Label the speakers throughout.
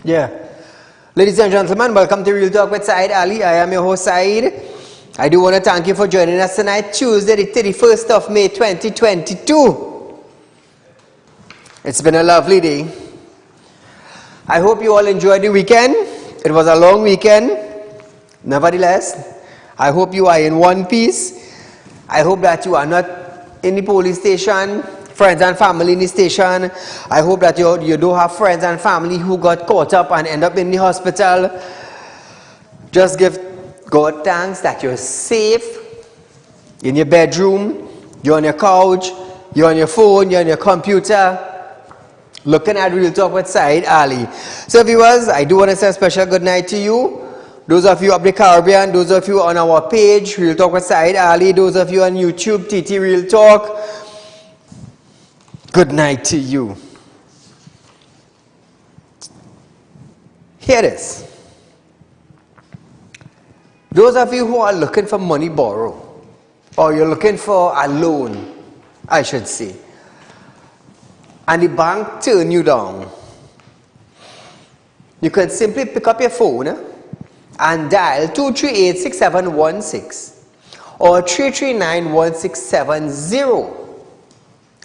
Speaker 1: Yeah. Ladies and gentlemen, welcome to Real Talk with Saieed Ali. I am your host, Saeed. I do want to thank you for joining us tonight, Tuesday, the 31st of May, 2022. It's been a lovely day. I hope you all enjoyed the weekend. It was a long weekend. Nevertheless, I hope you are in one piece. I hope that you are not in the police station, friends and family in the station. I hope that you don't have friends and family who got caught up and end up in the hospital. Just give God thanks that you're safe in your bedroom, you're on your couch, you're on your phone, you're on your computer, looking at Real Talk with Saieed Ali. So viewers, I do want to say a special good night to you. Those of you up the Caribbean, those of you on our page, Real Talk with Saieed Ali, those of you on YouTube, TT Real Talk, good night to you. Here it is. Those of you who are looking for money borrow, or you're looking for a loan, I should say, and the bank turn you down, you can simply pick up your phone and dial 238-6716 or 339-1670.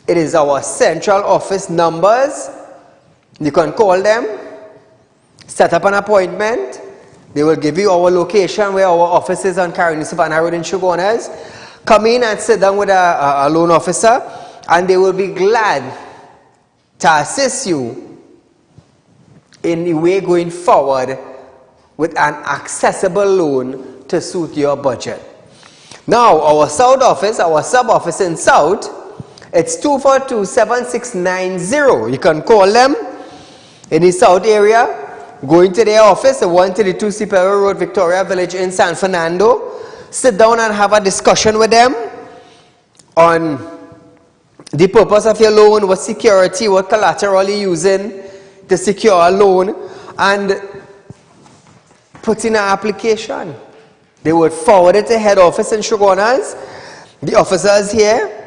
Speaker 1: It is our central office numbers. You can call them, set up an appointment. They will give you our location where our office is on Carolina Savannah Road in Shogunas. Come in and sit down with a loan officer, and they will be glad to assist you in the way going forward with an accessible loan to suit your budget. Now, our South office, our sub-office in South, it's 242-7690. You can call them in the South area, go into their office, the 132 Sipero Road, Victoria Village in San Fernando. Sit down and have a discussion with them on the purpose of your loan, what security, what collateral you're using to secure a loan, and put in an application. They would forward it to head office in Shogunas. The officers here,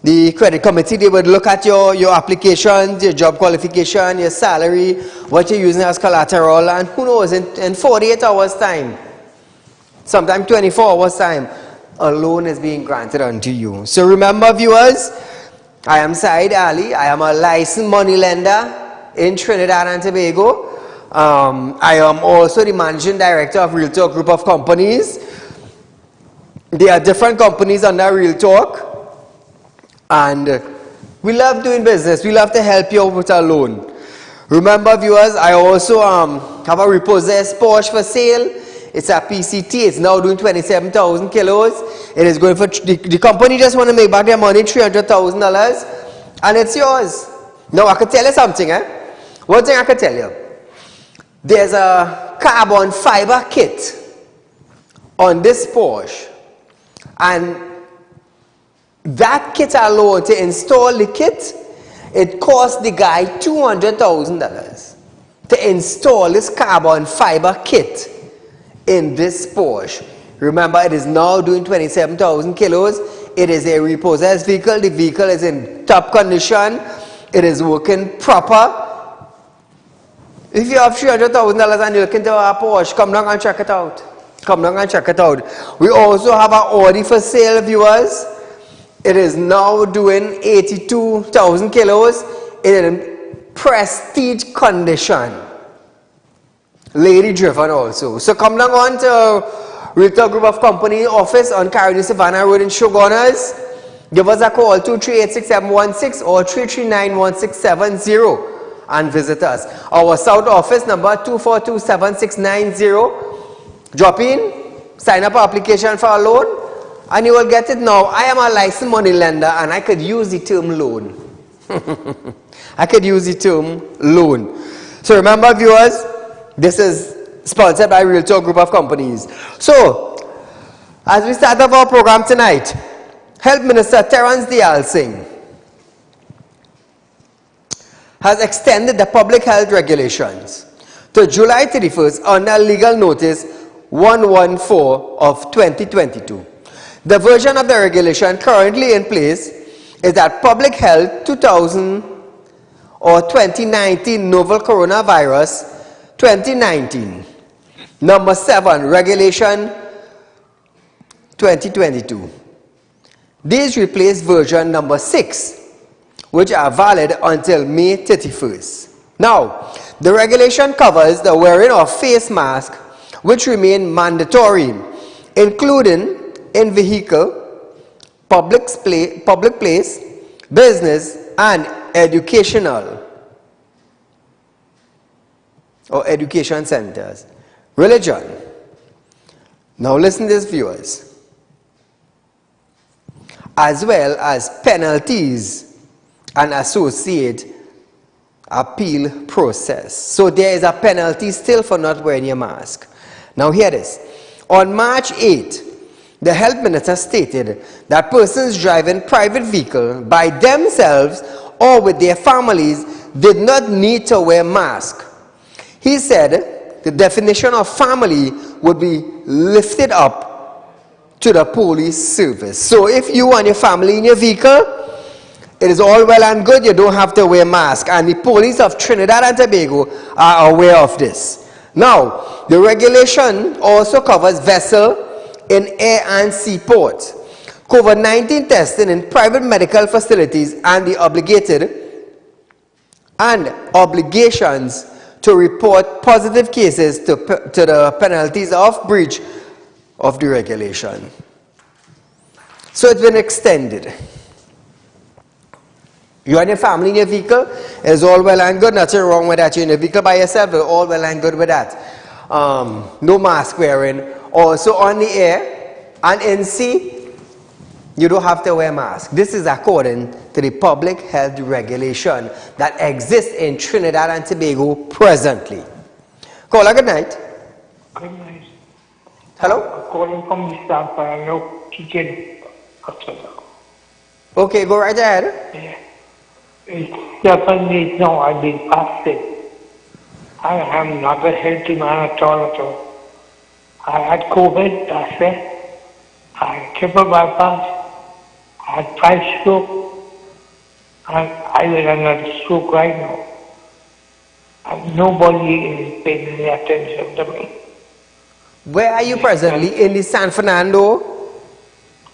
Speaker 1: the credit committee, they would look at your application, your job qualification, your salary, what you're using as collateral, and who knows, in 48 hours time, sometime 24 hours time, a loan is being granted unto you. So remember, viewers, I am Saieed Ali. I am a licensed money lender in Trinidad and Tobago. I am also the managing director of Real Talk Group of Companies. There are different companies under Real Talk, and we love doing business. We love to help you with a loan. Remember, viewers, I also have a repossessed Porsche for sale. It's a PCT. It's now doing 27,000 kilos. It is going for, the company just want to make back their money, $300,000, and it's yours. Now, I could tell you something, One thing I could tell you. There's a carbon fiber kit on this Porsche, and that kit alone, to install the kit, it cost the guy $200,000 to install this carbon fiber kit in this Porsche. Remember, it is now doing 27,000 kilos. It is a repossessed vehicle. The vehicle is in top condition. It is working proper. If you have $300,000 and you're looking to a Porsche, come down and check it out. Come down and check it out. We also have an Audi for sale, viewers. It is now doing 82,000 kilos. It is in prestige condition. Lady driven also. So come down on to Real Talk Group of Company office on Carolina Savannah Road in Shogunas. Give us a call, 238-6716 or 339-1670. And visit us. Our South office number 242-7690. Drop in, sign up an application for a loan, and you will get it now. I am a licensed money lender, and I could use the term loan. I could use the term loan. So remember, viewers, this is sponsored by Real Talk Group of Companies. So, as we start off our program tonight, Health Minister Terrence Dayal Singh has extended the public health regulations to July 31st under legal notice 114 of 2022. The version of the regulation currently in place is that Public Health 2000 or 2019 novel coronavirus 2019. Number 7, Regulation 2022. These replace version number 6, which are valid until May 31st. Now, the regulation covers the wearing of face masks, which remain mandatory, including in vehicle, public place, business, and educational or education centers. Religion. Now listen to this, viewers. As well as penalties and associate appeal process. So there is a penalty still for not wearing your mask. Now hear this. On March 8, the health minister stated that persons driving private vehicle by themselves or with their families did not need to wear mask. He said the definition of family would be lifted up to the police service. So if you and your family in your vehicle, it is all well and good, you don't have to wear mask. And the police of Trinidad and Tobago are aware of this. Now, the regulation also covers vessel in air and sea ports, COVID-19 testing in private medical facilities, and the obligations to report positive cases to the penalties of breach of the regulation. So it's been extended. You and your family in your vehicle, is all well and good, nothing wrong with that. You're in a vehicle by yourself, all well and good with that. No mask wearing. Also on the air and in sea, you don't have to wear mask. This is according to the public health regulation that exists in Trinidad and Tobago presently. Caller, good night.
Speaker 2: Good night.
Speaker 1: Hello?
Speaker 2: I'm calling from the San Fernando Teaching Hospital.
Speaker 1: Okay, go right ahead.
Speaker 2: Yeah. It's 7 days now I've been fasting. I am not a healthy man at all. I had COVID, that's it. I had triple bypass. I had 5 strokes. And I will another stroke right now. And nobody is paying any attention to me.
Speaker 1: Where are you presently? In the San Fernando?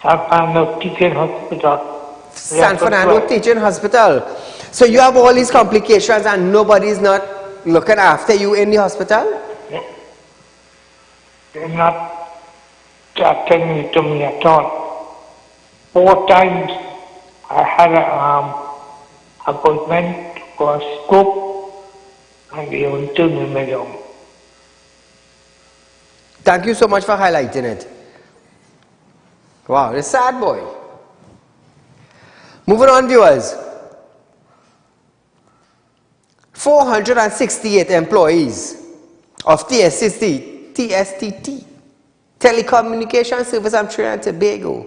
Speaker 2: San Fernando Teaching Hospital.
Speaker 1: San Fernando Teaching Hospital. So you have all these complications and nobody is not looking after you in the hospital?
Speaker 2: They're not attending to me at all. 4 times I had an appointment for a scope and they only turned me down.
Speaker 1: Thank you so much for highlighting it. Wow, it's sad, boy. Moving on, viewers. 468 employees of TSTT, Telecommunication Service of Trinidad and Tobago,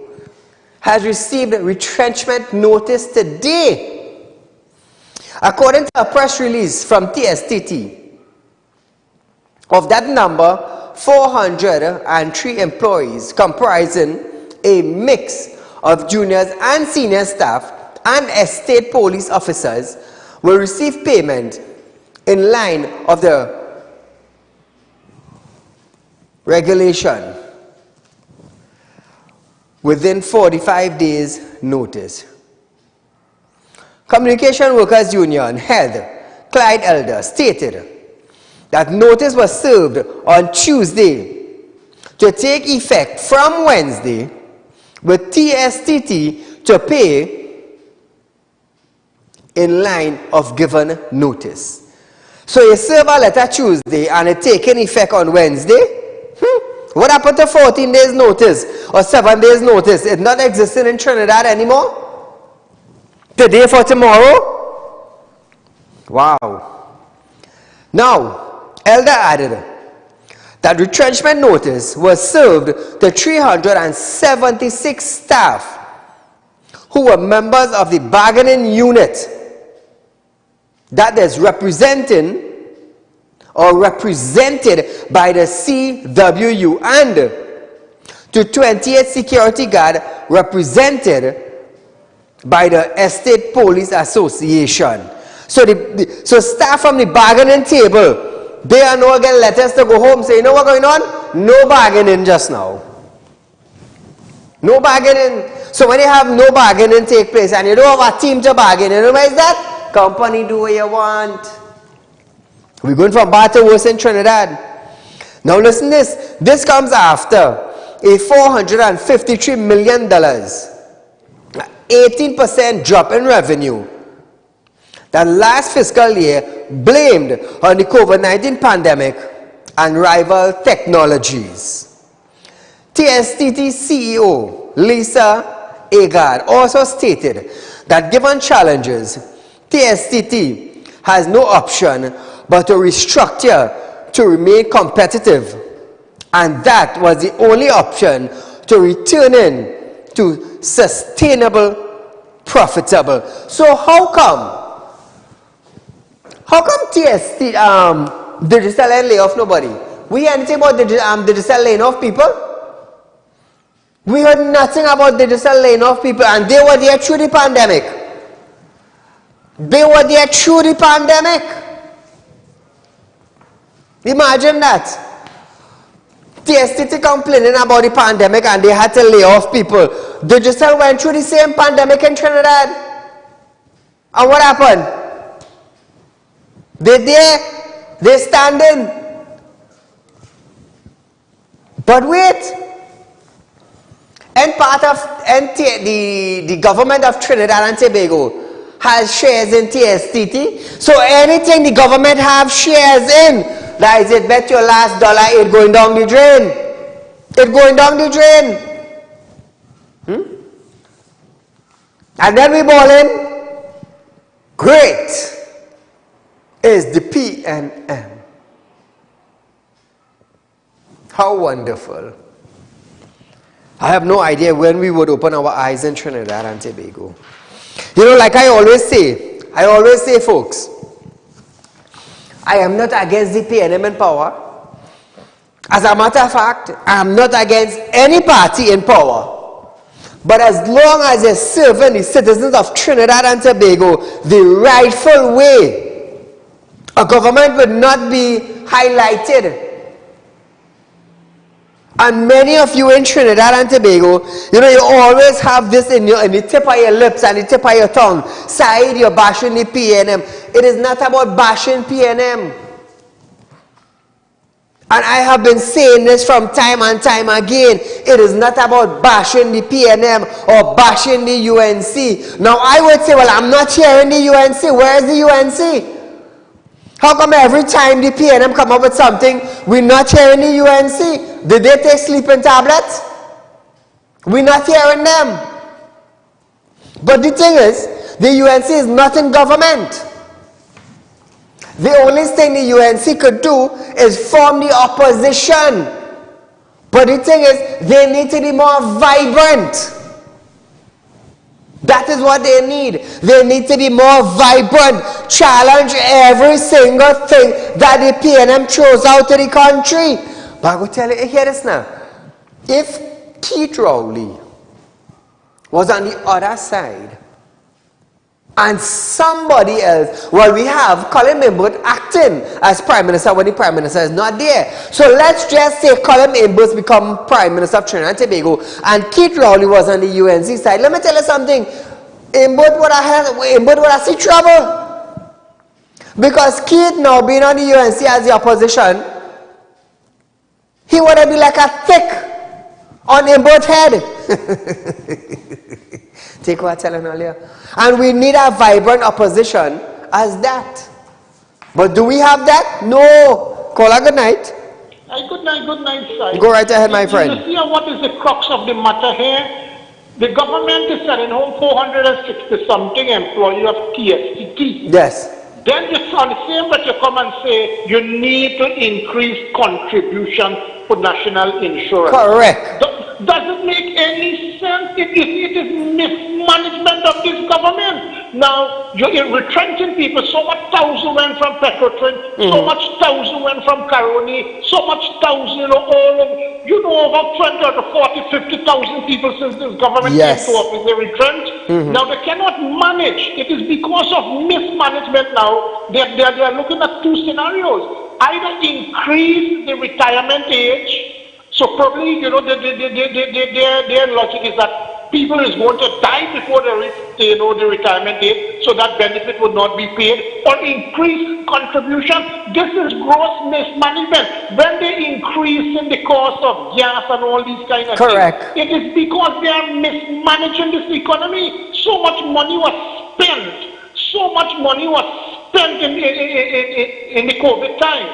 Speaker 1: has received a retrenchment notice today. According to a press release from TSTT, of that number, 403 employees comprising a mix of juniors and senior staff and estate police officers will receive payment in line of the regulation within 45 days notice. Communication Workers Union head Clyde Elder stated that notice was served on Tuesday to take effect from Wednesday, with TSTT to pay in line of given notice. So you serve a letter Tuesday and it taking effect on Wednesday. What happened to 14 days notice or 7 days notice? It's not existing in Trinidad anymore? Today for tomorrow? Wow. Now, Elder added that retrenchment notice was served to 376 staff who were members of the bargaining unit that is representing or represented by the CWU, and to 28 security guard represented by the Estate Police Association. So staff from the bargaining table they are now getting letters to go home. Say, you know what's going on? No bargaining just now. No bargaining. So when you have no bargaining take place and you don't have a team to bargain, you know where is that? Company do what you want. We're going from bad to worse in Trinidad. Now listen this. This comes after a $453 million, 18% drop in revenue that last fiscal year blamed on the COVID-19 pandemic and rival technologies. TSTT CEO Lisa Agard also stated that given challenges, TSTT has no option but to restructure to remain competitive, and that was the only option to return in to sustainable, profitable. So how come TST digital and lay off nobody? We hear anything about digital laying off people? We heard nothing about digital laying off people, and they were there through the pandemic. They were there through the pandemic. Imagine that. TSTT complaining about the pandemic and they had to lay off people. Digital went through the same pandemic in Trinidad. And what happened? They standing. But wait. The government of Trinidad and Tobago has shares in TSTT. So anything the government have shares in, that is it, bet your last dollar it going down the drain. It going down the drain. And then we ball in. Great is the PNM. How wonderful. I have no idea when we would open our eyes in Trinidad and Tobago. You know, like I always say, folks, I am not against the PNM in power. As a matter of fact, I am not against any party in power. But as long as they're serving the citizens of Trinidad and Tobago the rightful way, a government would not be highlighted. And many of you in Trinidad and Tobago, you know, you always have this in the tip of your lips and the tip of your tongue. Saieed, you're bashing the PNM. It is not about bashing PNM. And I have been saying this from time and time again. It is not about bashing the PNM or bashing the UNC. Now I would say, well, I'm not hearing the UNC. Where is the UNC? How come every time the PNM come up with something, we're not hearing the UNC? Did they take sleeping tablets? We're not hearing them. But the thing is, the UNC is not in government. The only thing the UNC could do is form the opposition. But the thing is, they need to be more vibrant. That is what they need. They need to be more vibrant. Challenge every single thing that the PNM throws out to the country. But I will tell you, hear this now. If Keith Rowley was on the other side and somebody else, well, we have Colin Imbert acting as Prime Minister when the Prime Minister is not there. So let's just say Colin Imbert become Prime Minister of Trinidad and Tobago and Keith Rowley was on the UNC side. Let me tell you something. Imbert would have seen trouble. Because Keith now being on the UNC as the opposition, he would have been like a thick on Imbert's head. Take what I'm telling you earlier. And we need a vibrant opposition as that. But do we have that? No. Call her good night.
Speaker 2: Good night, sir.
Speaker 1: Go right ahead, my friend.
Speaker 2: You see what is the crux of the matter here? The government is sending home 460-something employees of TSTT.
Speaker 1: Yes.
Speaker 2: Then you on the same but you come and say you need to increase contribution for national insurance.
Speaker 1: Correct.
Speaker 2: Doesn't make any sense. It is mismanagement of this government. Now you're retrenching people. So much thousand went from Petroleum, so much thousand went from Caroni, so much thousand, over 20 or 40, 50,000 people since this government came to office, they retrenched. Now they cannot manage. It is because of mismanagement now. They are looking at two scenarios. either increase the retirement age. So probably, their logic is that people is going to die before they reach, the retirement age, so that benefit would not be paid, or increase contribution. This is gross mismanagement. When they increase in the cost of gas and all these kind of
Speaker 1: Correct.
Speaker 2: things, it is because they are mismanaging this economy. So much money was spent. So much money was spent in the COVID time.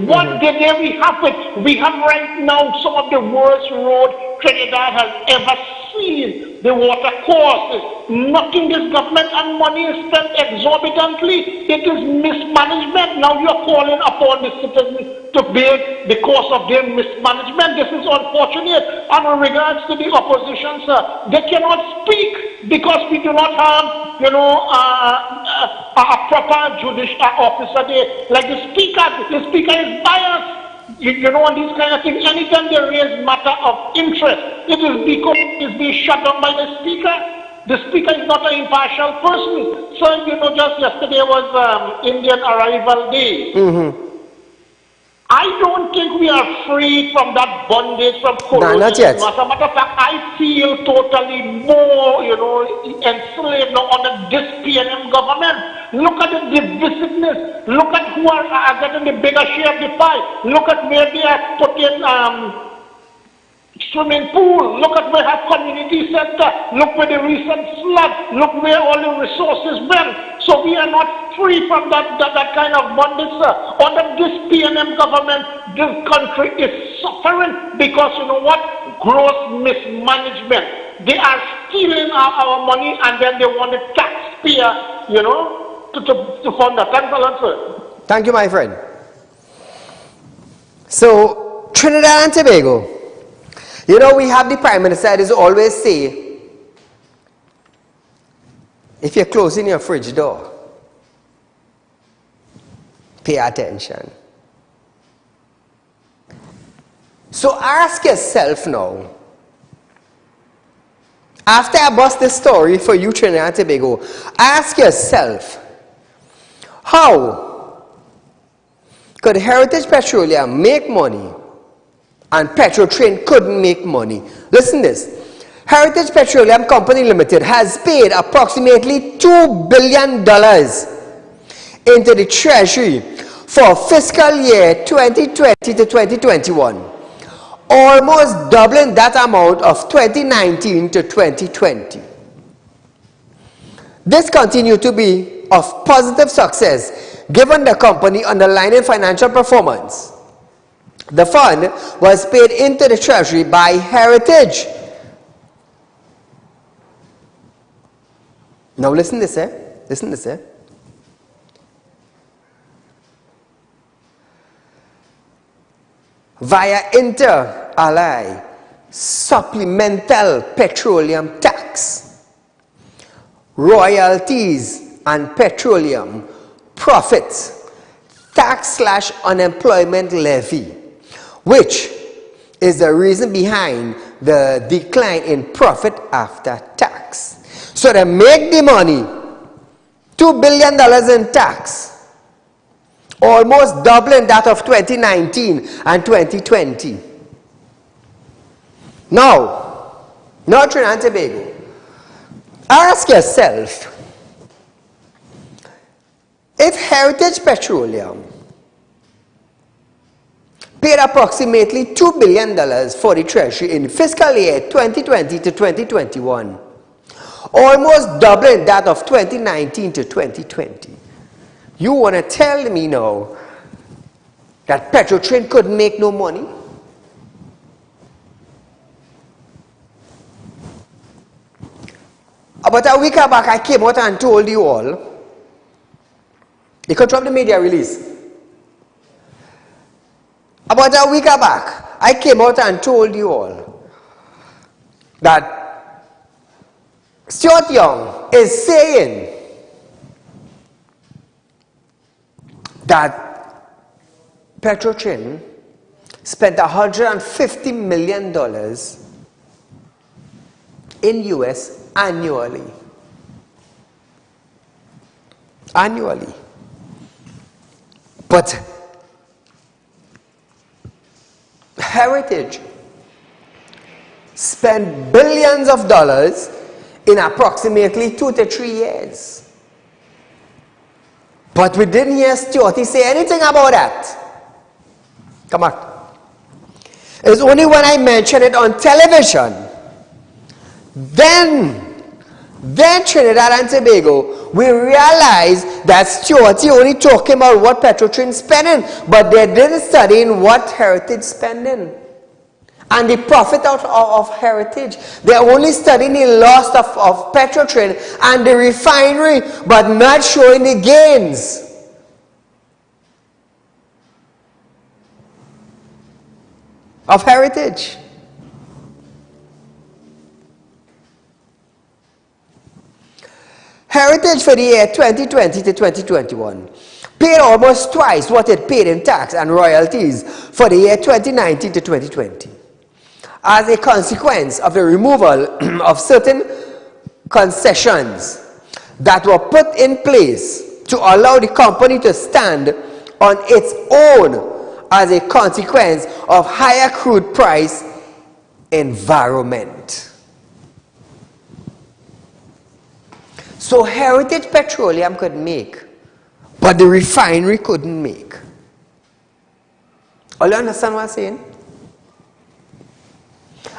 Speaker 2: What did we have it? We have right now some of the worst road Trinidad has ever seen. The water course is knocking this government, and money is spent exorbitantly. It is mismanagement. Now you are calling upon the citizens to bear the cost of their mismanagement. This is unfortunate. And in regards to the opposition, sir, they cannot speak because we do not have, a proper judicial officer there. Like the speaker is biased. On these kind of things, anytime they raise matter of interest, it is because it's being shut down by the speaker. The speaker is not an impartial person. So, just yesterday was Indian Arrival Day. I don't think we are free from that bondage from colonialism.
Speaker 1: Not yet.
Speaker 2: As a matter of fact, I feel totally more, enslaved now under this PNM government. Look at the divisiveness. Look at who are getting the bigger share of the pie. Look at where they are putting swimming pool. Look at where have community center. Look where the recent flood. Look where all the resources went. So we are not free from that kind of bondage, sir. Under this PNM government, this country is suffering because you know what? Gross mismanagement. They are stealing our money, and then they want the taxpayer, to fund that. Thanks a lot, sir.
Speaker 1: Thank you, my friend. So, Trinidad and Tobago. We have the Prime Minister that is always say, if you're closing your fridge door, pay attention. So ask yourself now, after I bust this story for you, Trinidad and Tobago, ask yourself, how could Heritage Petroleum make money and Petrotrain couldn't make money? Listen to this. Heritage Petroleum Company Limited has paid approximately $2 billion into the Treasury for fiscal year 2020 to 2021, almost doubling that amount of 2019 to 2020. This continued to be of positive success given the company's underlying financial performance. The fund was paid into the Treasury by Heritage. Now listen to this, Listen to this, Via inter alia supplemental petroleum tax, royalties and petroleum profits, tax/unemployment levy, which is the reason behind the decline in profit after tax. So they make the money, $2 billion in tax, almost doubling that of 2019 and 2020. Now Trinidad and Tobago, ask yourself, if Heritage Petroleum paid approximately $2 billion for the Treasury in fiscal year 2020 to 2021, almost doubling that of 2019 to 2020, you want to tell me now that Petrotrain couldn't make no money? About a week back, I came out and told you all, you could drop the media release. About a week back, I came out and told you all that Stuart Young is saying that Petrotrain spent $150 million in US annually. But Heritage spent billions of dollars in approximately 2 to 3 years. But we didn't hear Stuart say anything about that. Come on. It's only when I mention it on television, then Trinidad and Tobago, we realize that Stuart only talking about what Petrotrin spending, but they didn't study in what Heritage spending. And the profit out of Heritage. They're only studying the loss of Petrotrin and the refinery, but not showing the gains. Of Heritage. Heritage for the year 2020 to 2021 paid almost twice what it paid in tax and royalties for the year 2019 to 2020. As a consequence of the removal of certain concessions that were put in place to allow the company to stand on its own as a consequence of higher crude price environment. So Heritage Petroleum could make, but the refinery couldn't make. All you understand what I'm saying?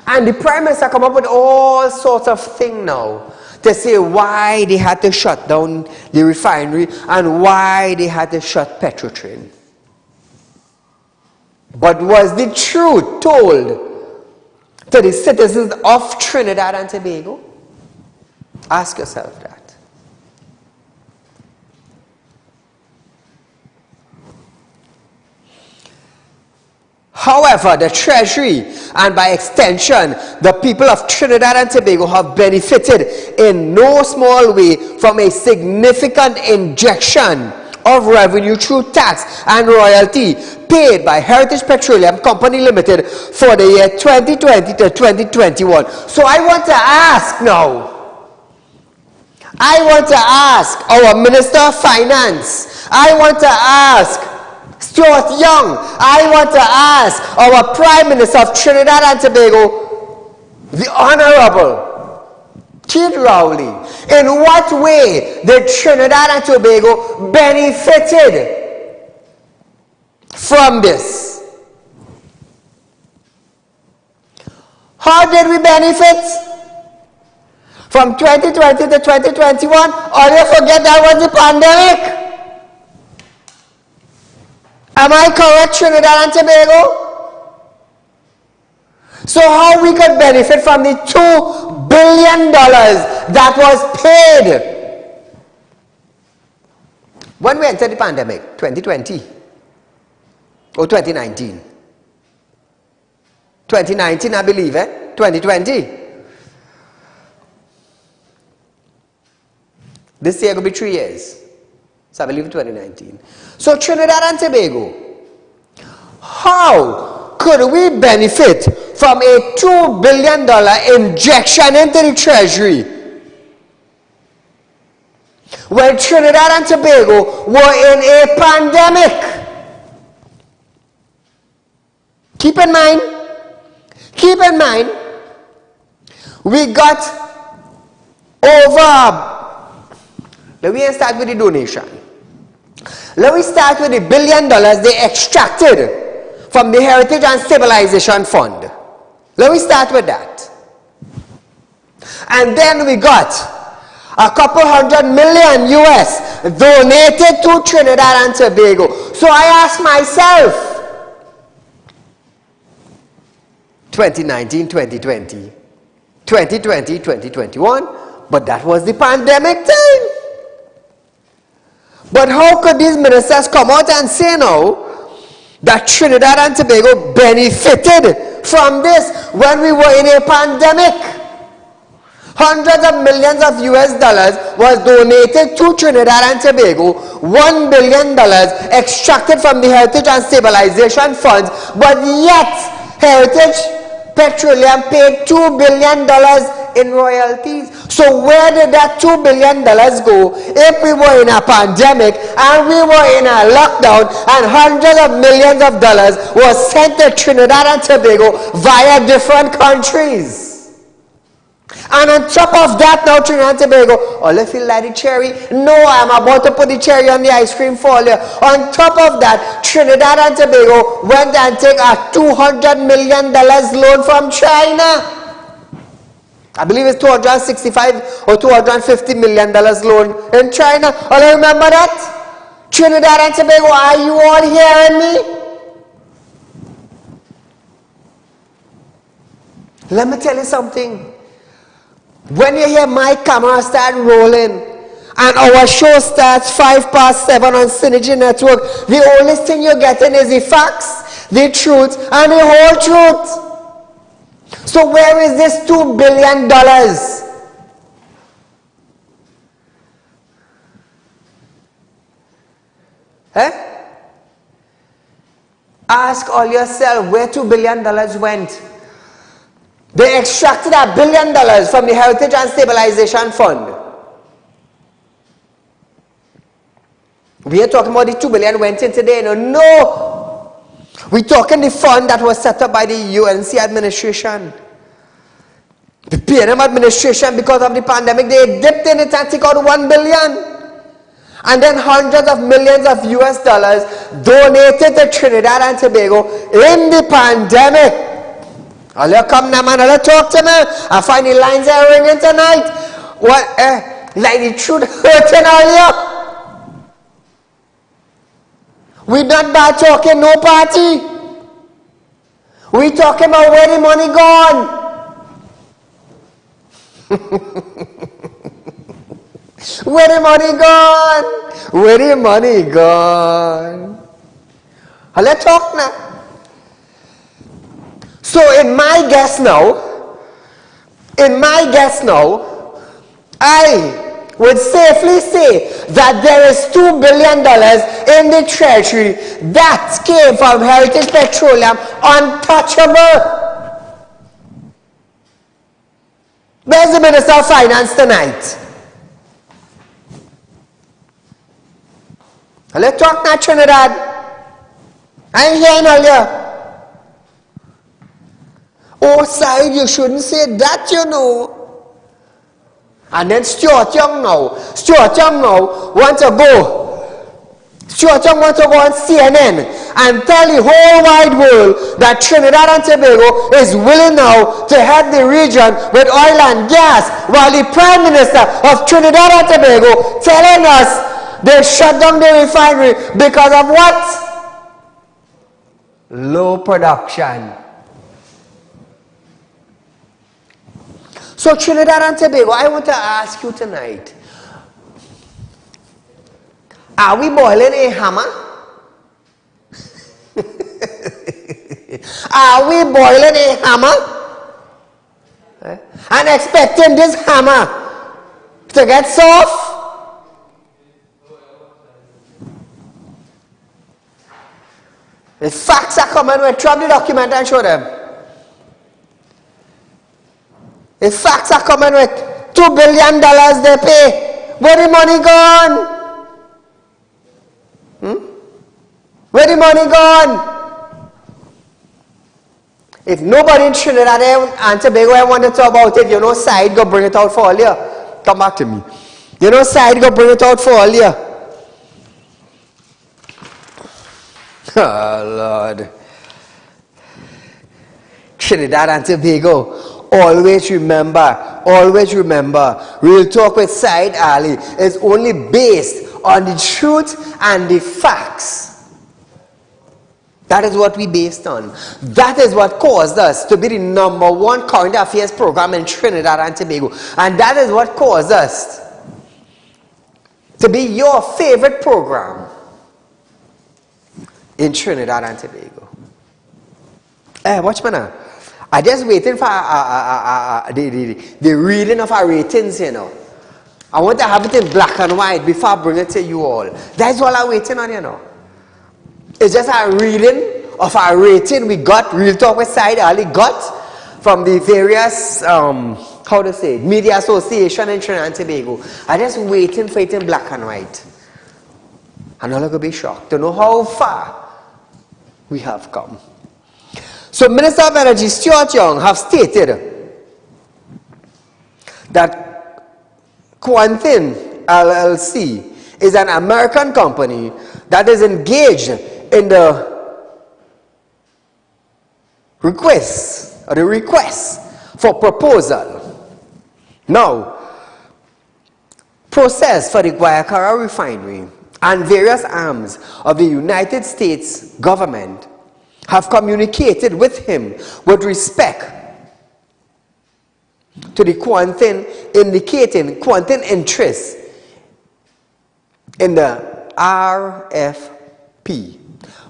Speaker 1: And the Prime Minister come up with all sorts of things now to say why they had to shut down the refinery and why they had to shut Petrotrin. But was the truth told to the citizens of Trinidad and Tobago? Ask yourself that. However, the Treasury, and by extension, the people of Trinidad and Tobago have benefited in no small way from a significant injection of revenue through tax and royalty paid by Heritage Petroleum Company Limited for the year 2020 to 2021. So I want to ask now, I want to ask our Minister of Finance, I want to ask Stuart Young, I want to ask our Prime Minister of Trinidad and Tobago, the Honorable Keith Rowley, in what way did Trinidad and Tobago benefited from this? How did we benefit? From 2020 to 2021, or you forget that was the pandemic? Am I correct, Trinidad and Tobago? So how we could benefit from the $2 billion that was paid when we entered the pandemic, 2020 or 2019? 2019, I believe, 2020. This year will be 3 years. So I believe 2019. So Trinidad and Tobago, how could we benefit from a $2 billion injection into the Treasury when Trinidad and Tobago were in a pandemic? Keep in mind, we got over, let me start with the donation. Let me start with the $1 billion they extracted from the Heritage and Stabilization Fund. Let me start with that. And then we got a couple $100 million US donated to Trinidad and Tobago. So I ask myself, 2019, 2020, 2020, 2021, but that was the pandemic time. But how could these ministers come out and say now that Trinidad and Tobago benefited from this when we were in a pandemic? Hundreds of millions of US dollars was donated to Trinidad and Tobago, $1 billion extracted from the Heritage and Stabilization Funds, but yet Heritage Petroleum paid $2 billion in royalties. So where did that $2 billion go if we were in a pandemic and we were in a lockdown and hundreds of millions of dollars was sent to Trinidad and Tobago via different countries? And on top of that now, Trinidad and Tobago, oh, you feel like the cherry? No, I'm about to put the cherry on the ice cream for you. On top of that, Trinidad and Tobago went and took a $200 million loan from China. I believe it's $265 or $250 million loan in China. Oh, you remember that? Trinidad and Tobago, are you all hearing me? Let me tell you something. When you hear my camera start rolling and our show starts 7:05 on Synergy Network, the only thing you're getting is the facts, the truth, and the whole truth. So where is this $2 billion? Ask all yourself where $2 billion went. They extracted $1 billion from the Heritage and Stabilization Fund. We are talking about the $2 billion went in today. No. We're talking the fund that was set up by the UNC administration. The PNM administration, because of the pandemic, they dipped in it and took out $1 billion. And then hundreds of millions of US dollars donated to Trinidad and Tobago in the pandemic. I'll come now, man. I'll talk to me. I find the lines are ringing tonight. What? Like the truth hurting earlier. We not bad talking, no party. We talking about where the money gone. Where the money gone? Where the money gone? Let's talk now. So in my guess now, I would safely say that there is $2 billion in the treasury that came from Heritage Petroleum untouchable. Where's the Minister of Finance tonight? Let's talk now, Trinidad. I ain't hearing all you. Oh, Saieed, you shouldn't say that, you know. And then Stuart Young now want to go. Stuart Young want to go on CNN and tell the whole wide world that Trinidad and Tobago is willing now to help the region with oil and gas, while the Prime Minister of Trinidad and Tobago telling us they shut down the refinery because of what? Low production. So Trinidad and Tobago, I want to ask you tonight, are we boiling a hammer? Are we boiling a hammer? And expecting this hammer to get soft? The facts are coming, we'll drop the document and show them. The facts are coming with $2 billion they pay. Where the money gone? Where the money gone? If nobody in Trinidad and Tobago ever want to talk about it, you know Saieed go bring it out for all you. Come back to me. You know Saieed go bring it out for all you. Oh Lord. Trinidad and Tobago. Always remember, Real Talk with Saieed Ali is only based on the truth and the facts. That is what we based on. That is what caused us to be the #1 current affairs program in Trinidad and Tobago. And that is what caused us to be your favorite program in Trinidad and Tobago. Hey, watch me now. I just waiting for the reading of our ratings, you know. I want to have it in black and white before I bring it to you all. That's all I'm waiting on, you know. It's just a reading of our rating we got, Real Talk with Saieed Ali got from the various how to say it, media association in Trinidad and Tobago are just waiting for it in black and white. And all going to be shocked to know how far we have come. So Minister of Energy Stuart Young have stated that Quantin LLC is an American company that is engaged in the request for proposal. Now, process for the Guayakara Refinery and various arms of the United States government have communicated with him with respect to the Quantin, indicating Quantin interest in the RFP,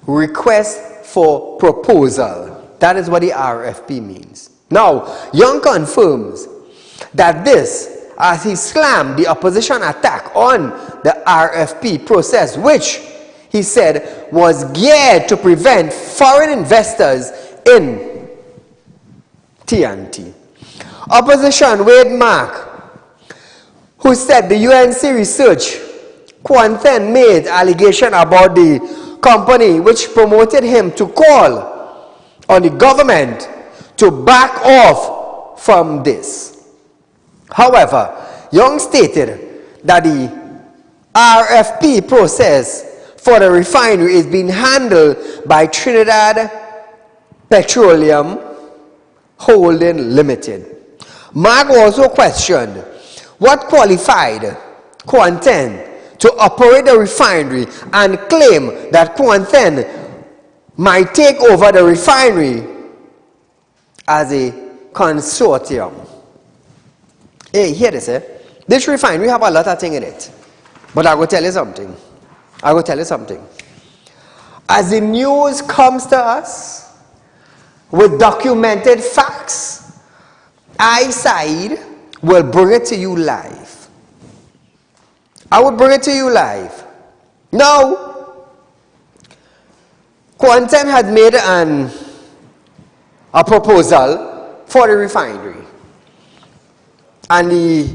Speaker 1: request for proposal. That is what the RFP means. Now, Young confirms that this, as he slammed the opposition attack on the RFP process, which he said was geared to prevent foreign investors in TNT. Opposition Wade Mark, who said the UNC research Quantin made allegation about the company which promoted him to call on the government to back off from this. However, Young stated that the RFP process for the refinery is being handled by Trinidad Petroleum Holding Limited. Mark also questioned what qualified Quantin to operate the refinery and claimed that Quantin might take over the refinery as a consortium. Hey, hear this, eh? This refinery have a lot of things in it. But I will tell you something. As the news comes to us with documented facts, I, Saieed, will bring it to you live. I will bring it to you live. Now, Quantin had made a proposal for the refinery. And the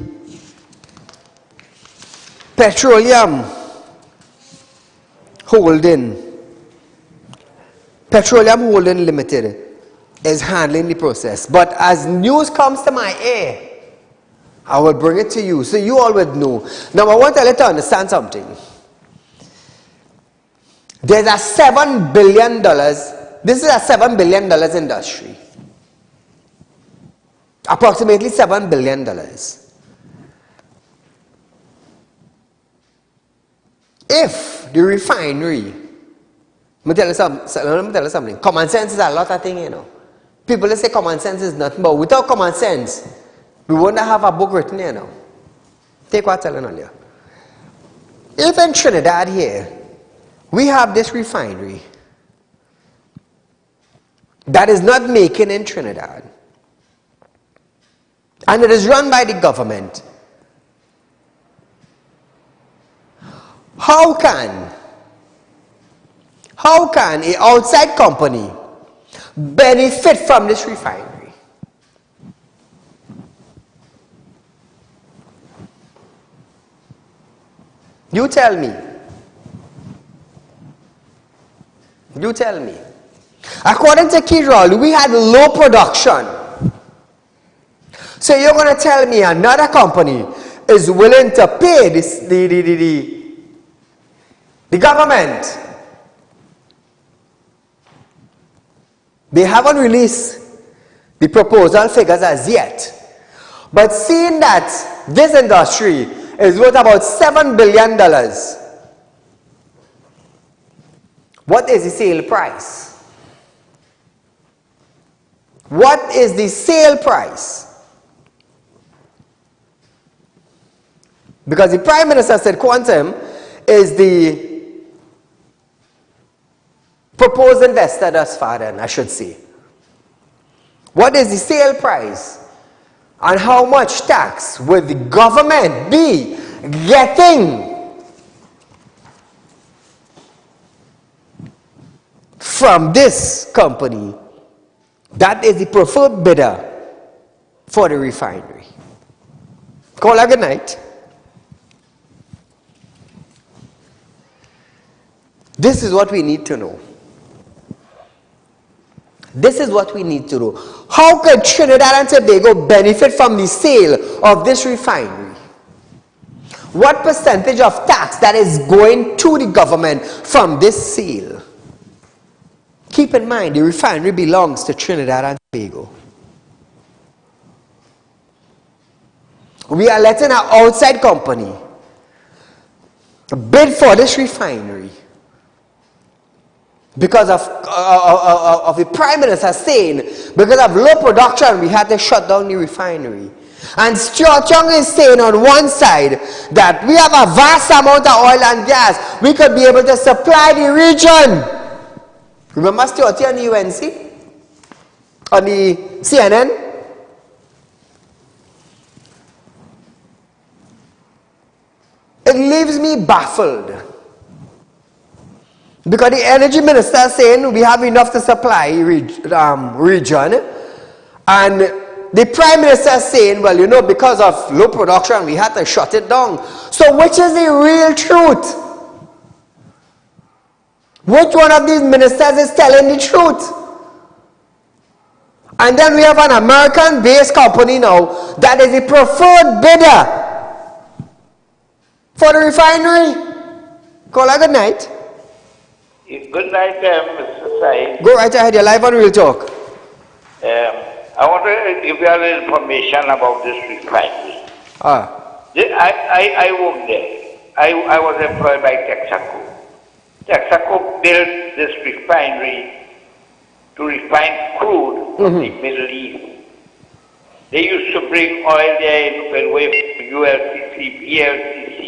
Speaker 1: Petroleum Holding Limited is handling the process. But as news comes to my ear, I will bring it to you so you all would know. Now I want to let you understand something. There's a $7 billion, this is a $7 billion industry. Approximately $7 billion. If the refinery, let me tell you something. Common sense is a lot of things, you know. People say common sense is nothing, but without common sense, we wouldn't have a book written, you know. Take what I'm telling you. If in Trinidad here, we have this refinery that is not making in Trinidad, and it is run by the government, how can an outside company benefit from this refinery? You tell me. You tell me. According to Kirol, we had low production. So you're going to tell me another company is willing to pay the government? They haven't released the proposal figures as yet. But seeing that this industry is worth about $7 billion, what is the sale price? What is the sale price? Because the Prime Minister said Quantum is the proposed investor thus far, then I should say. What is the sale price? And how much tax will the government be getting from this company that is the preferred bidder for the refinery. Call her good night. This is what we need to know. This is what we need to know. How could Trinidad and Tobago benefit from the sale of this refinery? What percentage of tax that is going to the government from this sale? Keep in mind, the refinery belongs to Trinidad and Tobago. We are letting an outside company bid for this refinery because of the Prime Minister saying, because of low production, we had to shut down the refinery. And Stuart Young is saying on one side that we have a vast amount of oil and gas. We could be able to supply the region. Remember Stuart on the UNC? On the CNN? It leaves me baffled. Because the energy minister is saying we have enough to supply region. And the prime minister is saying, well, you know, because of low production, we had to shut it down. So which is the real truth? Which one of these ministers is telling the truth? And then we have an American-based company now that is the preferred bidder for the refinery. Call her good night.
Speaker 3: Good night, Mr. Saieed.
Speaker 1: Go right ahead, you're live on Real Talk.
Speaker 3: I want to give you a little information about this refinery. I worked there. I was employed by Texaco. Texaco built this refinery to refine crude from the Middle East. They used to bring oil there in way from ULCC, BLCC.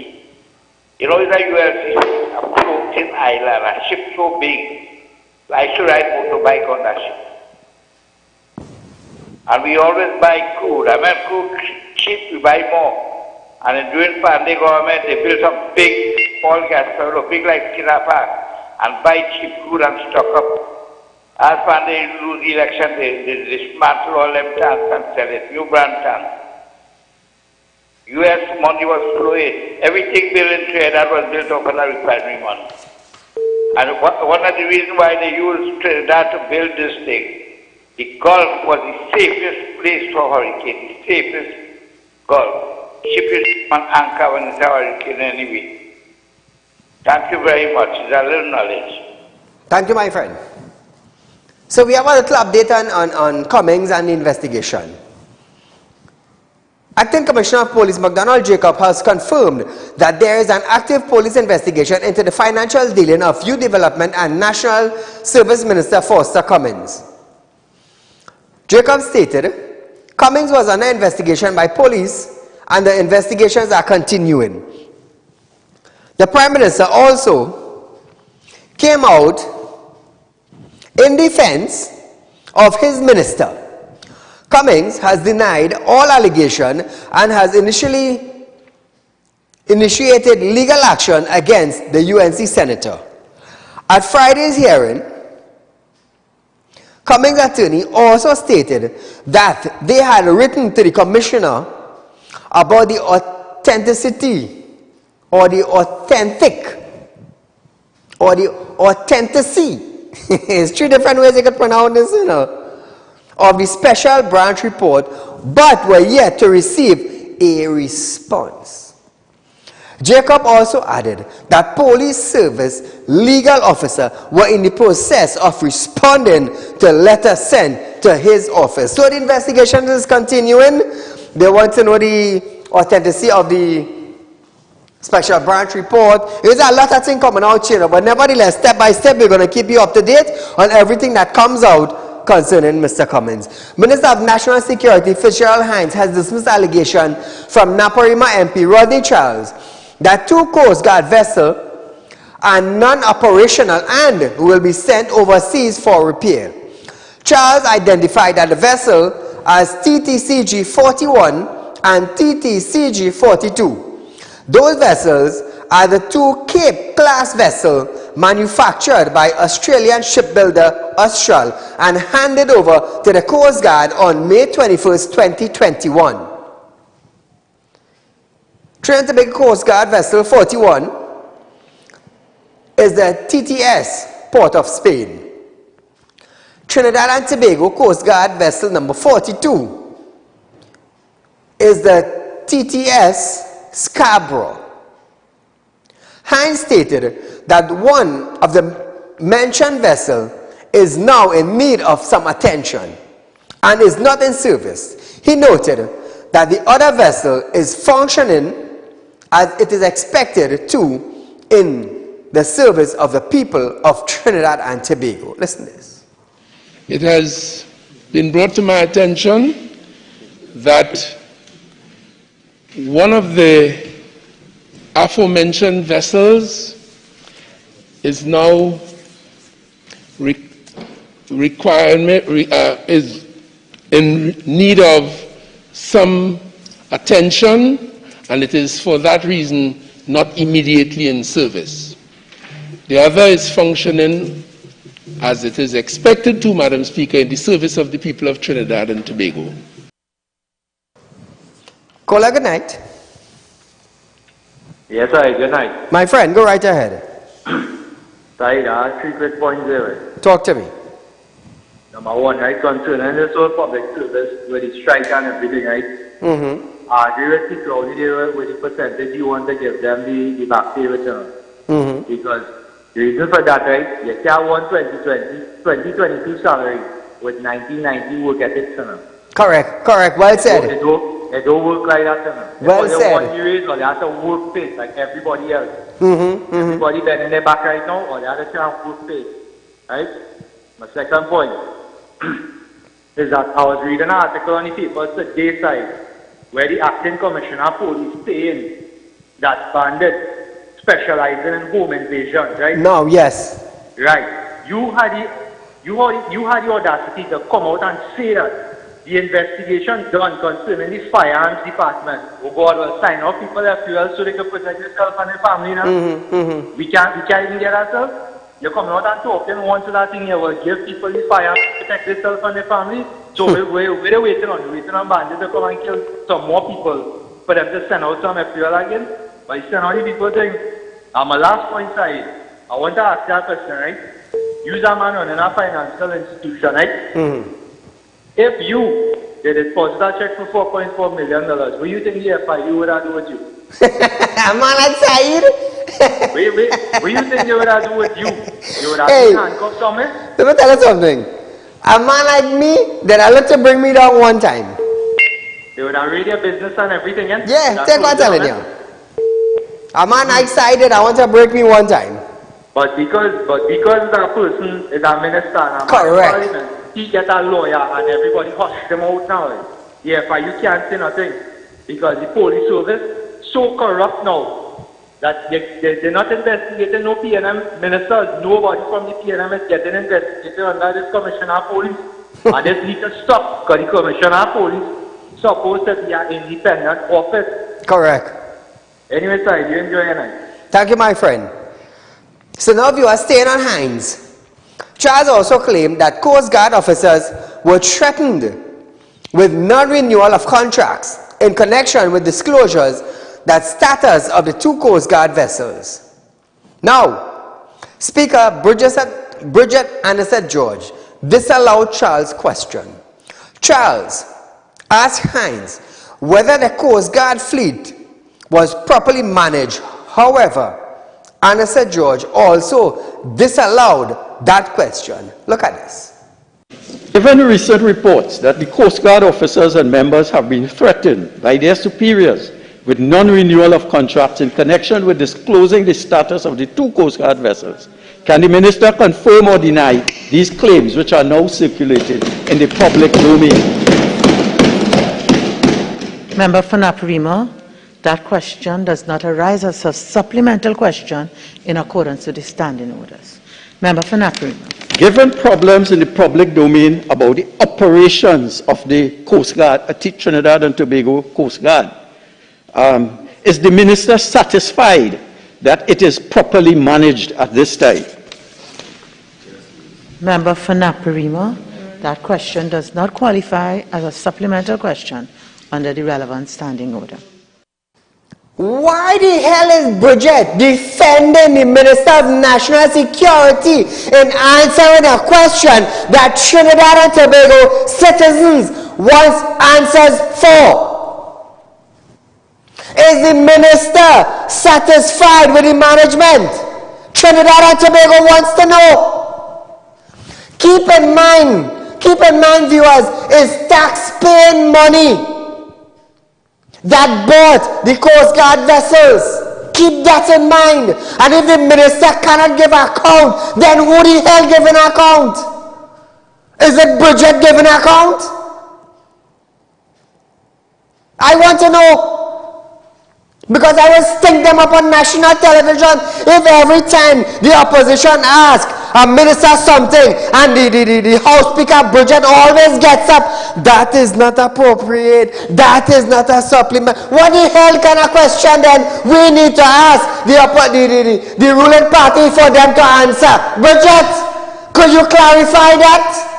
Speaker 3: You know, it's a ULCC, a floating island, a ship so big. I used to ride motorbike on that ship. And we always buy crude. I mean, crude cheap, we buy more. And then during Pandey government, they built some big oil gas terminal, big like Kinapa, and buy cheap crude and stock up. As Pandey lose the election, they dismantle all them tanks and sell it, new brand tanks. US money was flowing. Everything built in Trinidad was built off on a refinery money. And one of the reasons why they used Trinidad to build this thing, the Gulf was the safest place for hurricane, the safest Gulf. Ship is on anchor when it's a hurricane anyway. Thank you very much. It's a little knowledge.
Speaker 1: Thank you, my friend. So we have a little update on Cummings and the investigation. Acting Commissioner of Police McDonald Jacob has confirmed that there is an active police investigation into the financial dealing of Youth Development and National Service Minister Foster Cummings. Jacob stated, Cummings was under investigation by police and the investigations are continuing. The Prime Minister also came out in defense of his minister. Cummings has denied all allegation and has initiated legal action against the UNC senator. At Friday's hearing, Cummings' attorney also stated that they had written to the commissioner about the authenticity or the authentic or the authenticity. It's three different ways you could pronounce this, you know, of the special branch report, but were yet to receive a response. Jacob also added that police service legal officers were in the process of responding to letters sent to his office. So the investigation is continuing. They want to know the authenticity of the special branch report. There's a lot of things coming out here, but nevertheless, step by step, we're going to keep you up to date on everything that comes out concerning Mr. Cummings. Minister of National Security Fitzgerald Hines has dismissed allegation from Naparima MP Rodney Charles that 2 Coast Guard vessels are non-operational and will be sent overseas for repair. Charles identified that the vessel as TTCG 41 and TTCG 42. Those vessels are the 2 Cape class vessels manufactured by Australian shipbuilder Austral and handed over to the Coast Guard on May 21st, 2021. Trinidad and Tobago Coast Guard Vessel 41 is the TTS, Port of Spain. Trinidad and Tobago Coast Guard Vessel number 42 is the TTS Scarborough. Hines stated that one of the mentioned vessels is now in need of some attention and is not in service. He noted that the other vessel is functioning as it is expected to in the service of the people of Trinidad and Tobago. Listen to this.
Speaker 4: It has been brought to my attention that one of the aforementioned vessels is now is in need of some attention, and it is for that reason not immediately in service. The other is functioning as it is expected to, Madam Speaker, in the service of the people of Trinidad and Tobago.
Speaker 1: Kola, good night.
Speaker 5: Yes, sir. Good night.
Speaker 1: My friend, go right ahead.
Speaker 5: Saieed, I have 3 quick points there.
Speaker 1: Talk to me.
Speaker 5: Number one, right, concerning this whole public service with the strike and everything, right? I agree with the crowd there with the percentage you want to give them the back pay return. Because the reason for that, right, you can't want 2022 salary with 1990 work ethics.
Speaker 1: Correct, correct. Well said.
Speaker 5: It don't work like that.
Speaker 1: Well said.
Speaker 5: They want you raise or they have to work paid like everybody else. Everybody bending their back right now or they have to work paid. Right? My second point is that I was reading an article on the paper today side where the acting commissioner of police saying that bandits specializing in home invasions, right?
Speaker 1: No, yes.
Speaker 5: Right. You had the audacity to come out and say that the investigation done concerning the firearms department, oh God, will sign off people that fuel so they can protect themselves and their family now. We can't even get ourselves. You're coming out and talking once that thing here will give people the firearms to protect themselves and their family. So we're waiting on bandits to come and kill some more people for them to send out some fuel again. But you send out the people thing. And my last point side, I want to ask that question, right? You're a man running a financial institution, right? If you did deposit a check for $4.4 million, what do you think the FIU would have done with you?
Speaker 1: Man, I'm Saieed.
Speaker 5: What do you think they would have done with you? You would have been handcuffed somewhere?
Speaker 1: Let me tell you something. A man like me, then I let to bring me down one time.
Speaker 5: They would have read your business and everything, yeah?
Speaker 1: Yeah, take what I'm telling you. A man excited, I want to break me one time.
Speaker 5: But because that person is a minister and a Parliament, he get a lawyer and everybody hush them out now. Yeah, but you can't say nothing because the police service so corrupt now that they're not investigating no PNM ministers. Nobody from the PNM is getting investigated under this commissioner of police. And this need to stop because the commissioner of police supposed to be an independent office.
Speaker 1: Correct.
Speaker 5: Anyway, sir, you enjoy your night.
Speaker 1: Thank you, my friend. So now you are staying on Hines. Charles also claimed that Coast Guard officers were threatened with non-renewal of contracts in connection with disclosures that status of the 2 Coast Guard vessels. Now, Speaker Bridget Anderson George disallowed Charles' question. Charles asked Hines whether the Coast Guard fleet was properly managed. However, Anderson George also disallowed that question. Look at this.
Speaker 6: Given recent reports that the Coast Guard officers and members have been threatened by their superiors with non-renewal of contracts in connection with disclosing the status of the 2 Coast Guard vessels, can the Minister confirm or deny these claims which are now circulated in the public domain?
Speaker 7: Member for Naparima, that question does not arise as a supplemental question in accordance with the standing orders. Member for Naparima.
Speaker 6: Given problems in the public domain about the operations of the Coast Guard, Trinidad and Tobago Coast Guard, is the Minister satisfied that it is properly managed at this time?
Speaker 7: Member for Naparima, that question does not qualify as a supplemental question under the relevant standing order.
Speaker 1: Why the hell is Bridget defending the Minister of National Security in answering a question that Trinidad and Tobago citizens want answers for? Is the minister satisfied with the management? Trinidad and Tobago wants to know. Keep in mind, viewers, it's tax-paying money that bought the Coast Guard vessels. Keep that in mind. And if the minister cannot give account, then who the hell giving account? Is it Bridget giving account? I want to know. Because I will stink them up on national television if every time the opposition asks a minister something and the House Speaker Bridget always gets up. That is not appropriate. That is not a supplement. What the hell kind of question then we need to ask the ruling party for them to answer? Bridget, could you clarify that?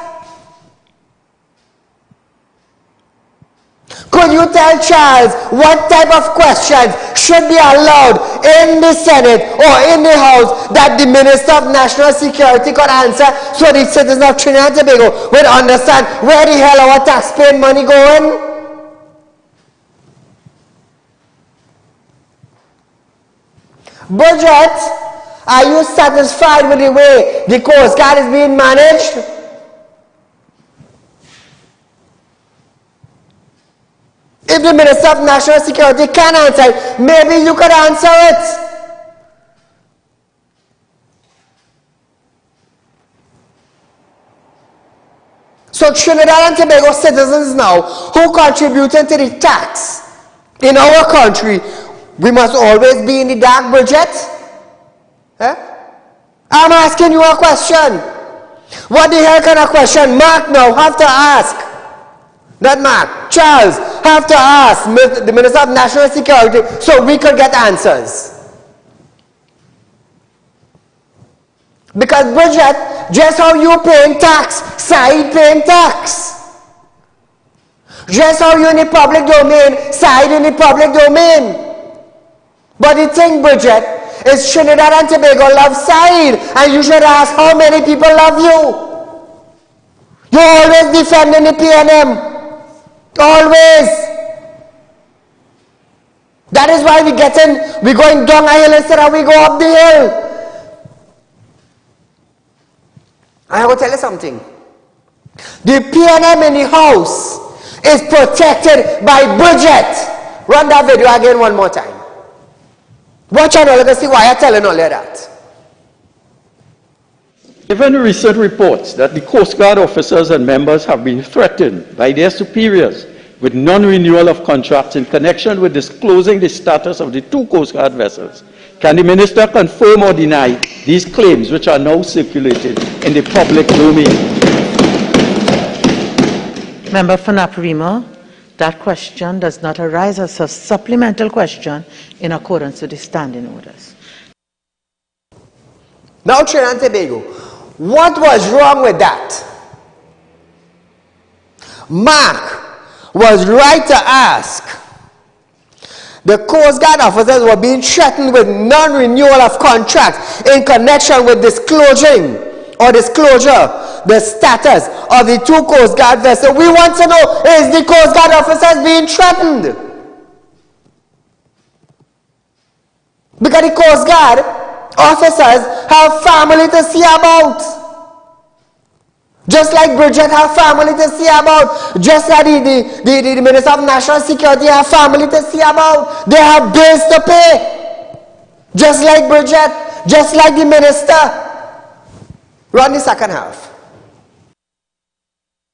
Speaker 1: Could you tell Charles what type of questions should be allowed in the Senate or in the House that the Minister of National Security could answer so the citizens of Trinidad and Tobago would understand where the hell our taxpaying money going? Bridget, are you satisfied with the way the Coast Guard is being managed? If the Minister of National Security can answer it, maybe you could answer it. So Trinidad and Tobago citizens now who contributed to the tax in our country, we must always be in the dark, Bridget? Eh? I'm asking you a question. What the hell kind of question Mark now have to ask? Not Mark, Charles have to ask the Minister of National Security so we could get answers. Because Bridget, just how you paying tax, Saieed paying tax. Just how you in the public domain, Saieed in the public domain. But the thing, Bridget, is Trinidad and Tobago love Saieed, and you should ask how many people love you. You're always defending the PNM. Always. That is why we're going down a hill instead of we go up the hill. I will tell you something. The PNM in the House is protected by Bridget. Run that video again one more time. Watch out, let us see why I'm telling all of that.
Speaker 6: Given recent reports that the Coast Guard officers and members have been threatened by their superiors with non-renewal of contracts in connection with disclosing the status of the 2 Coast Guard vessels, can the Minister confirm or deny these claims which are now circulated in the public domain?
Speaker 7: Member for Naparima, that question does not arise as a supplemental question in accordance with the standing orders.
Speaker 1: Now Trinidad and Tobago, what was wrong with that? Mark was right to ask. The Coast Guard officers were being threatened with non-renewal of contracts in connection with disclosure the status of the 2 Coast Guard vessels. We want to know, is the Coast Guard officers being threatened? Because the Coast Guard officers have family to see about. Just like Bridget have family to see about. Just like the Minister of National Security have family to see about. They have bills to pay. Just like Bridget. Just like the Minister. Run the second half.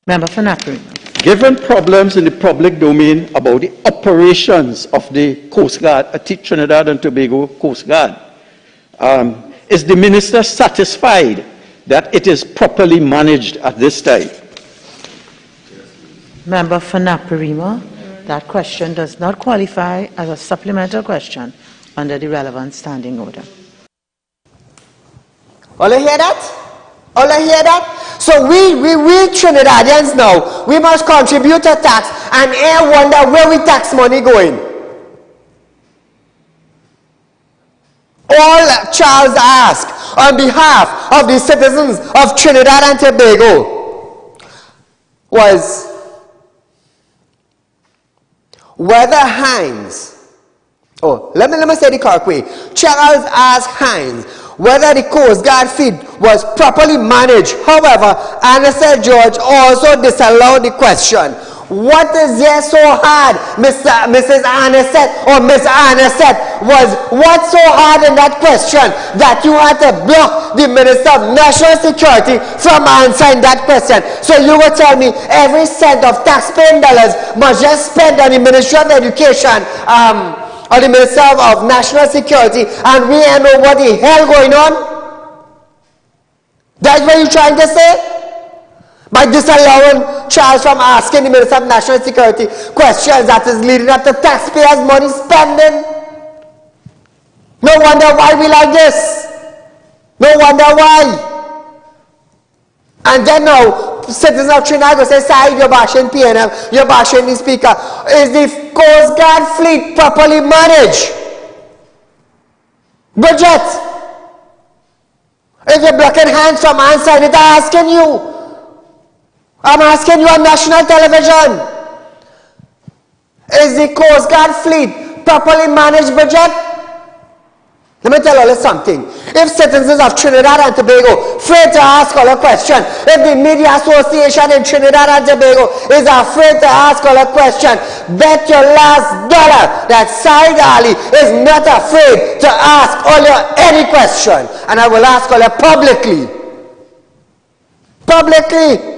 Speaker 7: Member for Naparima.
Speaker 6: Given problems in the public domain about the operations of the Coast Guard, Trinidad and Tobago Coast Guard, is the Minister satisfied that it is properly managed at this time?
Speaker 7: Member for Naparima, that question does not qualify as a supplemental question under the relevant standing order.
Speaker 1: All you hear that? All you hear that? So we Trinidadians now, we must contribute to tax, and wonder where we tax money going. All Charles asked on behalf of the citizens of Trinidad and Tobago was whether Hines, let me say the correct way. Charles asked Hines whether the Coast Guard fleet was properly managed. However, Anna George also disallowed the question. What is there so hard, Mrs. Anisette or Miss Anisette? What's so hard in that question that you had to block the Minister of National Security from answering that question? So you will tell me every cent of taxpaying dollars must just spend on the Ministry of Education or the Minister of National Security, and we ain't know what the hell going on? That's what you're trying to say? By disallowing Charles from asking the Minister of National Security questions that is leading up to taxpayers' money spending. No wonder why we like this. No wonder why. And then now, citizens of Trinidad go say, Saieed, you're bashing PNM, you're bashing the Speaker. Is the Coast Guard fleet properly managed? Budget. If you're blocking hands from answering it, I'm asking you. I'm asking you on national television. Is the Coast Guard fleet properly managed, budget? Let me tell you something. If citizens of Trinidad and Tobago afraid to ask all a question, if the Media Association in Trinidad and Tobago is afraid to ask all a question, bet your last dollar that Saieed Ali is not afraid to ask all you any question. And I will ask all you publicly. Publicly.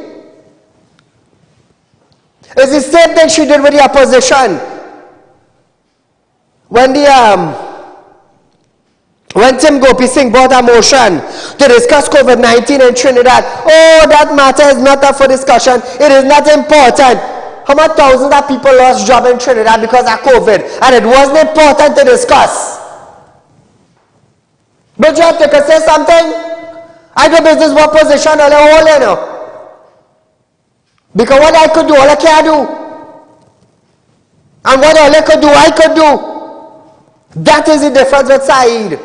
Speaker 1: It's the same thing she did with the opposition. When Tim Gopi Singh brought a motion to discuss COVID-19 in Trinidad, that matter is not up for discussion. It is not important. How many thousands of people lost jobs in Trinidad because of COVID, and it wasn't important to discuss. But you have to say something. I do business with opposition all the whole, you know. Because what I could do, all I can't do. And what all I could do, I could do. That is the difference with Saieed.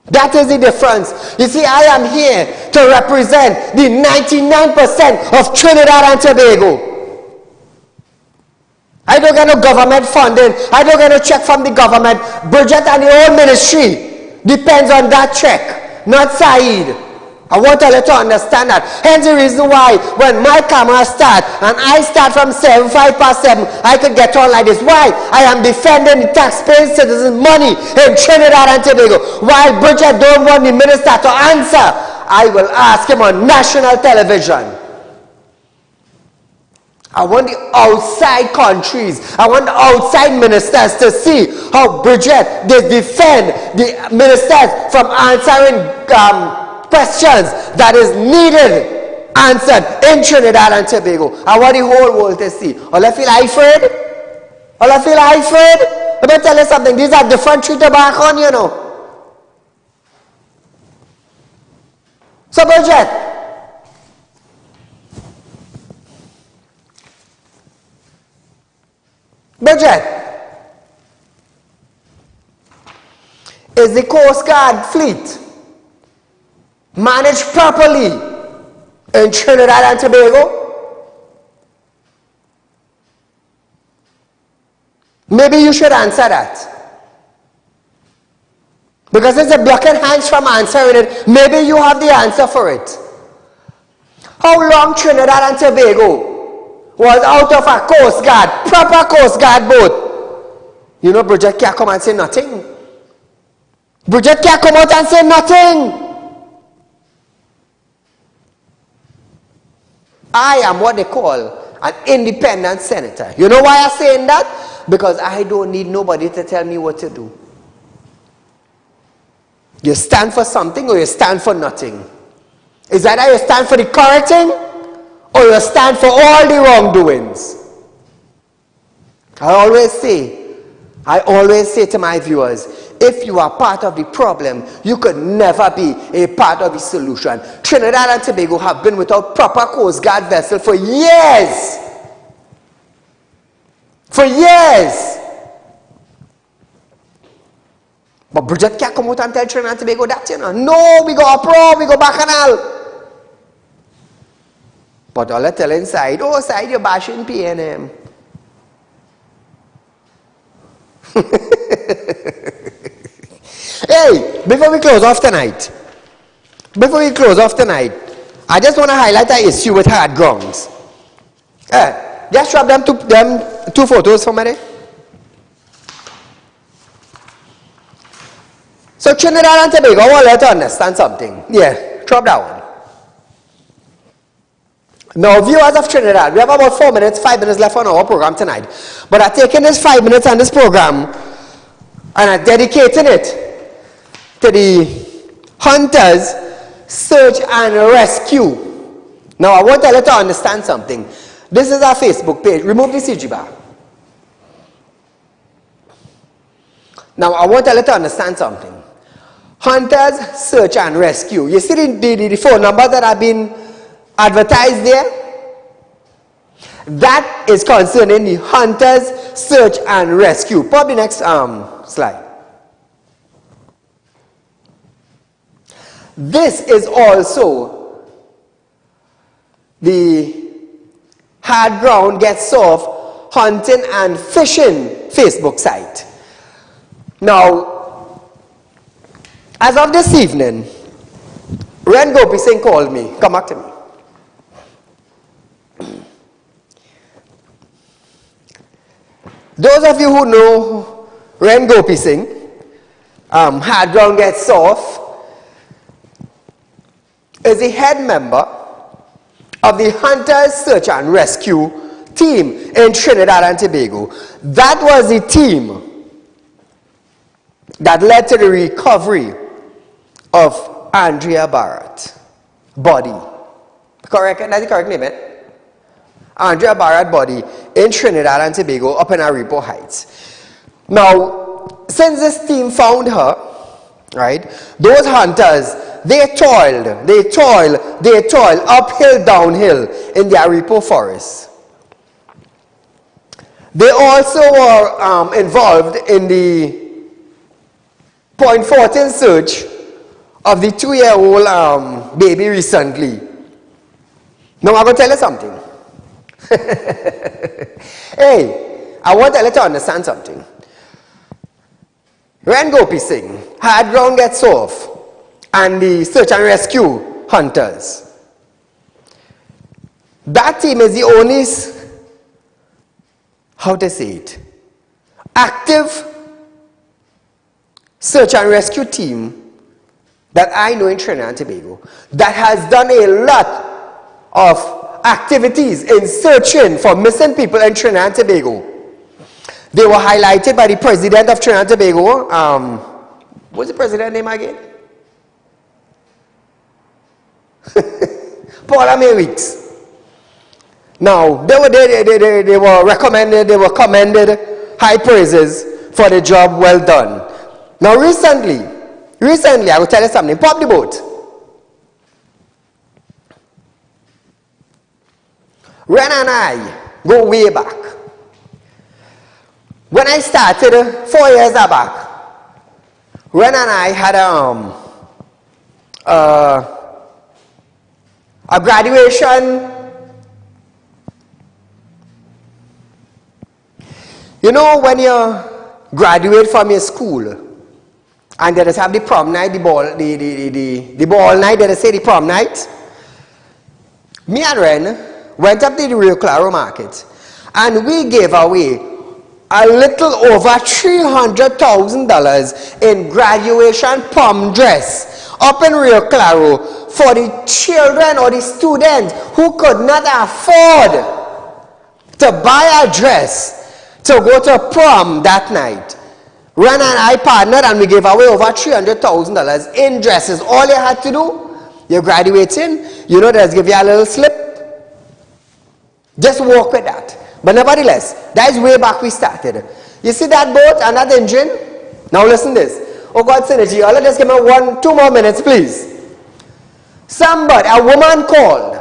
Speaker 1: That is the difference. You see, I am here to represent the 99% of Trinidad and Tobago. I don't get no government funding. I don't get no check from the government. Budget and the whole ministry depends on that check, not Saieed. I want you to understand that. Hence the reason why when my camera starts and I start from 5 past 7, I could get on like this. Why? I am defending the taxpaying citizens' money in Trinidad and Tobago. While Bridget don't want the minister to answer, I will ask him on national television. I want the outside countries, I want the outside ministers to see how Bridget, they defend the ministers from answering questions that is needed answered in Trinidad and Tobago. I want the whole world to see. All I feel afraid? All I feel afraid? Let me tell you something. These are different treat back on, you know. So, Bridget, is the Coast Guard fleet managed properly in Trinidad and Tobago? Maybe you should answer that. Because it's a blocking hands from answering it. Maybe you have the answer for it. How long Trinidad and Tobago was out of a Coast Guard, proper Coast Guard boat? You know, Bridget can't come and say nothing. Bridget can't come out and say nothing. I am what they call an independent senator. You know why I'm saying that? Because I don't need nobody to tell me what to do. You stand for something or you stand for nothing. Is that how you stand for the correct thing or you stand for all the wrongdoings? I always say, I always say to my viewers, if you are part of the problem, you could never be a part of the solution. Trinidad and Tobago have been without proper Coast Guard vessel for years. For years. But Bridget can't come out and tell Trinidad and Tobago that, you know. No, we go uproar, we go bacchanal. But all I tell inside, oh, side you're bashing PNM. Hey, before we close off tonight, I just want to highlight an issue with hard grounds. Just drop them two photos for me. So Trinidad and Tobago, I want you to understand something. Yeah, drop that one. Now, viewers of Trinidad, we have about 5 minutes left on our program tonight. But I'm taking this 5 minutes on this program and I'm dedicating it to the Hunters Search and Rescue. Now, I want you to understand something. This is our Facebook page. Remove the CG bar. Now, I want you to understand something. Hunters Search and Rescue. You see the phone numbers that have been advertised there? That is concerning the Hunters Search and Rescue. Probably next slide. This is also the Hard Ground Gets Soft Hunting and Fishing Facebook site. Now, as of this evening, Ren Gopi Singh called me. Come back to me. Those of you who know Ren Gopi Singh, Hard Ground Gets Soft, is the head member of the Hunters Search and Rescue team in Trinidad and Tobago. That was the team that led to the recovery of Andrea Barrett's body. Correct? That's the correct name, eh? Andrea Barrett's body in Trinidad and Tobago up in Aripo Heights. Now, since this team found her, right, those hunters, they toiled uphill, downhill in the Aripo forest. They also were involved in the Point 14 search of the 2-year-old baby recently. Now I'm going to tell you something. Hey, I want you to understand something. Ren Gopi Singh, Hard Ground Gets Soft, and the Search and Rescue Hunters. That team is the only, how to say it, active search and rescue team that I know in Trinidad and Tobago that has done a lot of activities in searching for missing people in Trinidad and Tobago. They were highlighted by the president of Trinidad and Tobago. What's the president's name again? Parliamentary. Now, they were recommended, they were commended high praises for the job well done. Now, recently, I will tell you something. Pop the boat. Ren and I go way back. When I started 4 years back, Ren and I had a graduation. You know, when you graduate from your school and they just have the prom night, the ball night, they say the prom night. Me and Ren went up to the Rio Claro market and we gave away a little over $300,000 in graduation prom dress up in Rio Claro for the children or the students who could not afford to buy a dress to go to prom that night. Ren and I partnered and we gave away over $300,000 in dresses. All you had to do, you're graduating, you know, they'll give you a little slip. Just walk with that. But nevertheless, that is way back we started. You see that boat and that engine? Now listen this. Oh God, Synergy, all of this give me 2 more minutes, please. Somebody, a woman called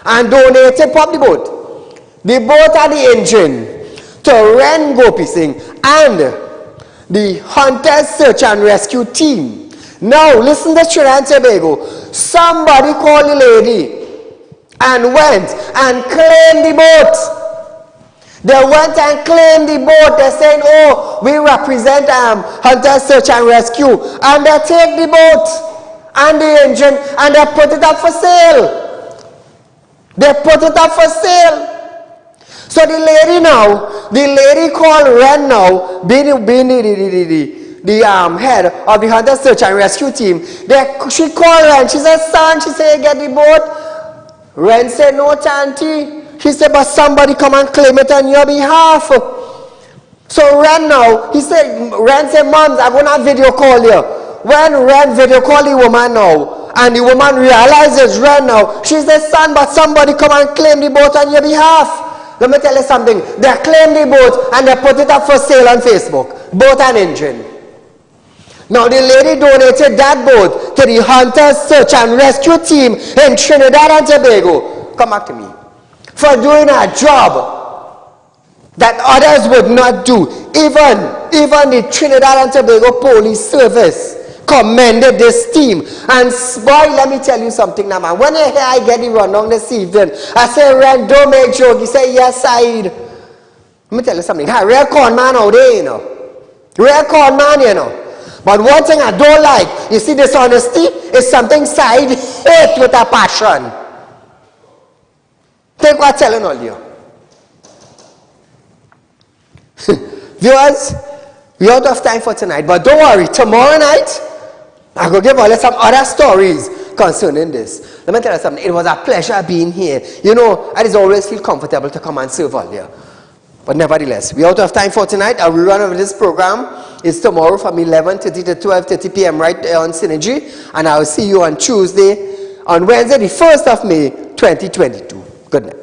Speaker 1: and donated the boat. The boat and the engine to Ren Gopi Singh and the Hunters Search and Rescue Team. Now listen to Trinidad and Tobago. Somebody called the lady and went and claimed the boat. They went and claimed the boat. They're saying, oh, we represent Hunters Search and Rescue. And they take the boat and the engine and they put it up for sale. They put it up for sale. So the lady called Ren now, being the head of the Hunters Search and Rescue Team. She called Ren. She said, son, she said, get the boat. Ren said, no, Tanti. He said, but somebody come and claim it on your behalf. So Ren now, Ren said, Moms, I'm going to video call you. When Ren video call the woman now, and the woman realizes Ren now, she says, son, but somebody come and claim the boat on your behalf. Let me tell you something. They claim the boat and they put it up for sale on Facebook. Boat and engine. Now the lady donated that boat to the Hunters Search and Rescue Team in Trinidad and Tobago. Come back to me. For doing a job that others would not do. Even the Trinidad and Tobago Police Service commended this team. And boy, let me tell you something now, man. When I hear I get the rundown this evening, I say, Ren, don't make joke. He say, yes, Saieed. Let me tell you something. Hey, real con man out there, you know. Real con man, you know. But one thing I don't like, you see, dishonesty is something Saieed hates with a passion. Take what I'm telling all you. Viewers, we're out of time for tonight, but don't worry, tomorrow night, I'm going to give all you some other stories concerning this. Let me tell you something, it was a pleasure being here. You know, I just always feel comfortable to come and serve all you. But nevertheless, we're out of time for tonight. Our rerun of this program is tomorrow from 11:30 to 12:30 p.m. right there on Synergy. And I'll see you on Wednesday, the 1st of May, 2022. Good night.